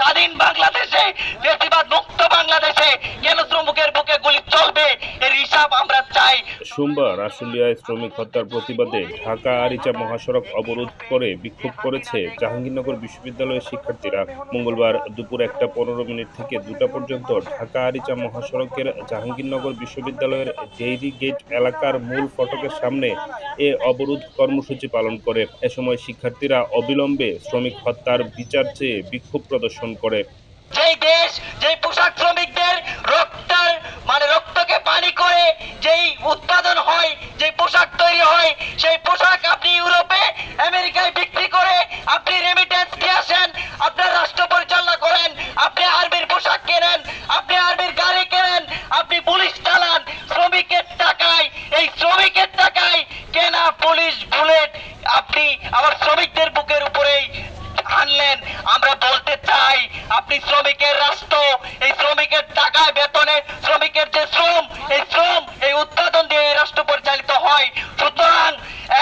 স্বাধীন বাংলাদেশে, ফ্যাসিবাদ মুক্ত বাংলাদেশে কেন শ্রমিকের বুকে গুলি চলবে এর হিসাব আমরা চাই। সোমবার আশুলিয়ায় শ্রমিক হত্যার প্রতিবাদে ঢাকা আরিচা মহাসড়ক অবরোধ করে বিক্ষোভ করেছে জাহাঙ্গীরনগর বিশ্ববিদ্যালয়ের শিক্ষার্থীরা। মঙ্গলবার দুপুর 1:15 থেকে 2টা পর্যন্ত ঢাকা আরিচা মহাসড়কের জাহাঙ্গীরনগর বিশ্ববিদ্যালয়ের ডেইরি গেট এলাকার মূল ফটকের সামনে এ অবরোধ কর্মসূচি পালন করে। এ সময় শিক্ষার্থীরা অবিলম্বে শ্রমিক হত্যার বিচার চেয়ে বিক্ষোভ প্রদর্শন করে। যেই দেশ, যেই পোশাক শ্রমিকদের রক্তকে পানি করে যেই উৎপাদন হয়, যেই পোশাক তৈরি হয়, সেই পোশাক আপনি ইউরোপে, আমেরিকায় বিক্রি করে আপনি রেমিটেন্স দিয়ে আসেন, আপনার রাষ্ট্র পরিচালনা করেন, আপনি আর্মির পোশাক কেনেন, আপনি আর্মির গাড়ি কেনেন, আপনি পুলিশ চালান শ্রমিকের টাকায়। এই শ্রমিকের টাকায় কেনা পুলিশ বুলেট আপনি আমার শ্রমিকদের বুকের উপরেই আনলেন। আমরা বলতে চাই, আপনি শ্রমিকের রাষ্ট্র, এই শ্রমিকের টাকায় বেতনে শ্রমিকের যে শ্রম, এই উৎপাদন দিয়ে এই রাষ্ট্র পরিচালিত হয়। সুতরাং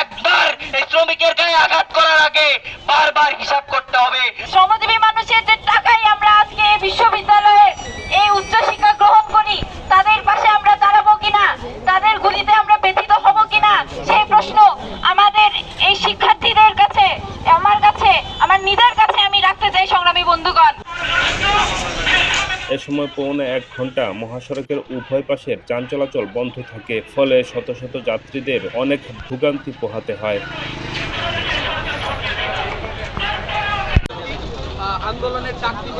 একবার এই শ্রমিকের গায়ে আঘাত করার আগে বারবার হিসাব করতে হবে। শ্রমজীবী মানুষের যে টাকায় আমরা আজকে এই বিশ্ববিদ্যালয়ে এই উচ্চশিক্ষা গ্রহণ করি, তাদের পাশে আমরা দাঁড়াবো কিনা, তাদের গুলিতে আমরা ব্যথিত হব কিনা, সেই প্রশ্ন আমাদের এই শিক্ষার্থীদের কাছে, আমার কাছে, আমার নিজের কাছে আমি রাখতে চাই। সংগ্রামী বন্ধুগণ, এ সময় পৌনে 1 ঘন্টা মহাসড়কের উভয় পাশের যান চলাচল বন্ধ থাকে, ফলে শত শত যাত্রীদের অনেক ভোগান্তি পোহাতে হয়। আন্দোলনের ডাক দিব।